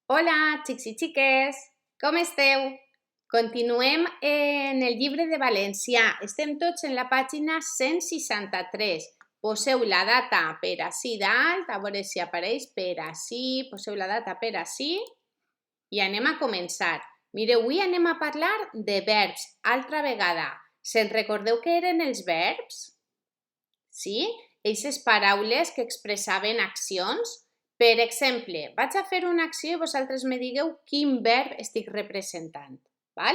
Hola, xics i xiques, com esteu? Continuem en el llibre de valencià. Estem tots en la pàgina 163. Poseu la data per ací dalt, a veure si apareix per ací. Poseu la data per ací i anem a començar. Mireu, avui anem a parlar de verbs. Altra vegada, se'n recordeu què eren els verbs? Sí? Eixes paraules que expressaven accions. Per exemple, vaig a fer una acció i vosaltres me digueu quin verb estic representant. Val?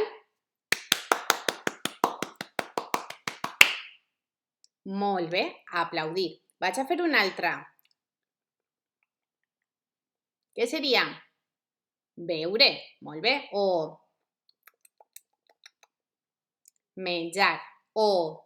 Molt bé, aplaudir. Vaig a fer una altra. Què seria? Beure. Molt bé. O menjar. O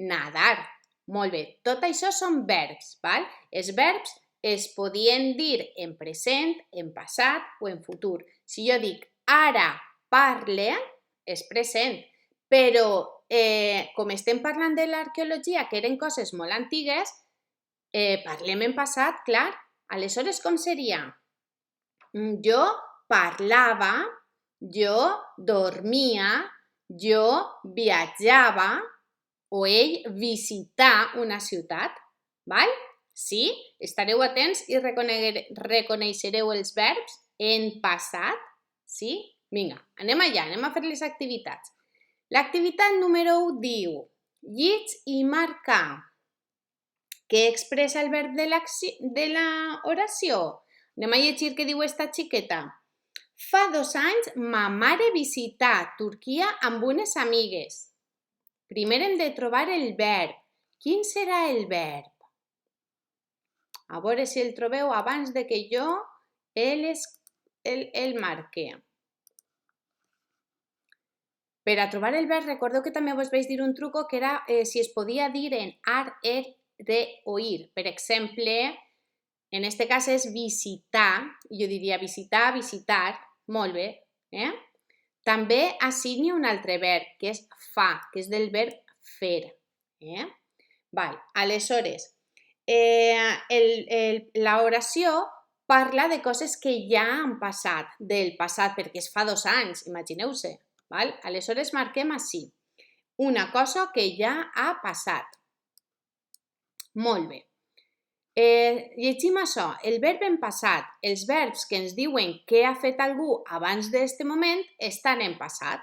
nadar. Molt bé. Tot això són verbs, val? Els verbs es podien dir en present, en passat o en futur. Si jo dic ara parle, és present. Però com estem parlant de l'arqueologia, que eren coses molt antigues, parlem en passat, clar. Aleshores, com seria? Jo parlava, jo dormia, jo viatjava, o ell visitar una ciutat, val? Sí? Estareu atents i reconeixereu els verbs en passat, sí? Vinga, anem allà, anem a fer les activitats. L'activitat número 1 diu, llits i marca. Què expressa el verb de l'oració? Anem a llegir què diu esta xiqueta. Fa 2 anys ma mare visità Turquia amb unes amigues. Primer hem de trobar el verb. Quin serà el verb? A veure si el trobeu abans de que jo el marque. Per a trobar el verb, recordeu que també vos vaig dir un truco que era si es podia dir en ar, de o ir. Per exemple, en este cas és visitar, jo diria visitar, visitar, molt bé. També ací n'hi ha un altre verb, que és fa, que és del verb fer. Val. Aleshores, l'oració parla de coses que ja han passat, del passat, perquè es fa 2 anys, imagineu-se. Aleshores, marquem ací. Una cosa que ja ha passat. Molt bé. Llegim això. El verb en passat. Els verbs que ens diuen què ha fet algú abans d'aquest moment estan en passat.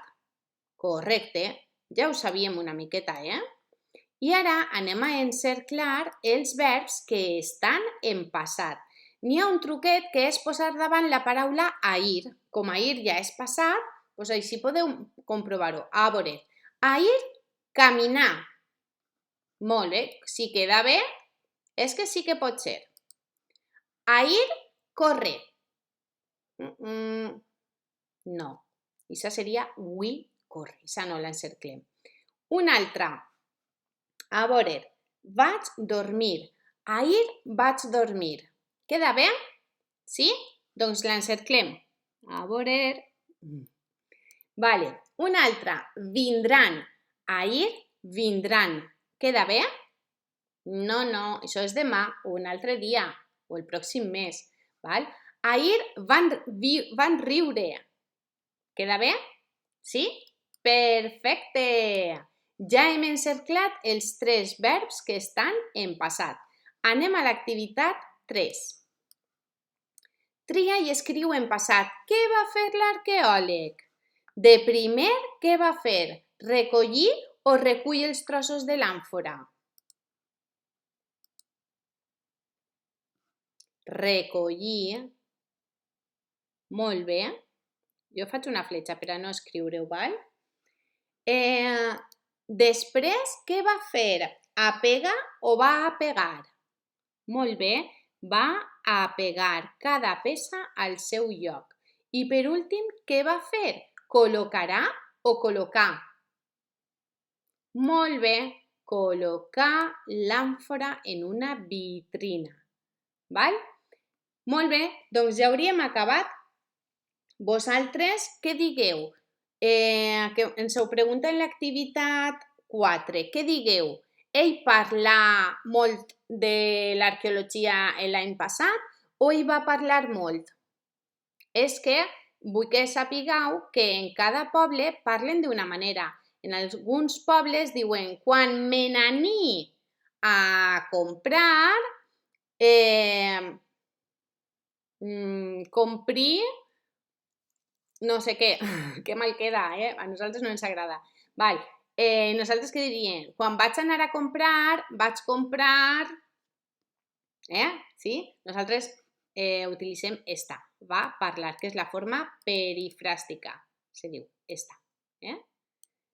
Correcte. Ja ho sabíem una miqueta, I ara anem a encerclar els verbs que estan en passat. N'hi ha un truquet que és posar davant la paraula ahir. Com ahir ja és passat, doncs així podeu comprovar-ho. A veure, ahir, caminar. Molt bé, si queda bé, és que sí que pot ser. Ahir, correr. No, això seria avui corre, això no l'encerclem. Una altra. A veure, vaig dormir. Ahir vaig dormir. Queda bé? Sí? Doncs l'encerclem. A veure... Vale, una altra. Vindran. Ahir vindran. Queda bé? No, això és demà o un altre dia o el pròxim mes. Val? Ahir van riure. Queda bé? Sí? Perfecte! Ja hem encerclat els 3 verbs que estan en passat. Anem a l'activitat 3. Tria i escriu en passat. Què va fer l'arqueòleg? De primer, què va fer? Recollir o recull els trossos de l'àmfora? Recollir. Molt bé. Jo faig una fletxa per a no escriure-ho, val? Després, què va fer? Apega o va apegar? Molt bé, va apegar cada peça al seu lloc. I per últim, què va fer? Col·locarà o col·locar? Molt bé, col·locar l'àmfora en una vitrina. Val? Molt bé, doncs ja hauríem acabat. Vosaltres què digueu? Que ens ho pregunta en l'activitat 4. Què digueu? ell parla molt de l'arqueologia l'any passat o hi va parlar molt? És que vull que sapigueu que en cada poble parlen d'una manera. En alguns pobles diuen quan me n'ani a comprar, compri no sé què, que mal queda, a nosaltres no ens agrada. Val. Nosaltres què diríem? Quan vaig anar a comprar, vaig comprar... Sí? Nosaltres utilitzem esta, va parlar, que és la forma perifràstica, se diu, esta.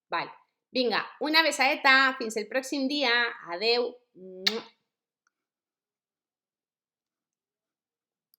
Val. Vinga, una besadeta, fins el pròxim dia, adeu.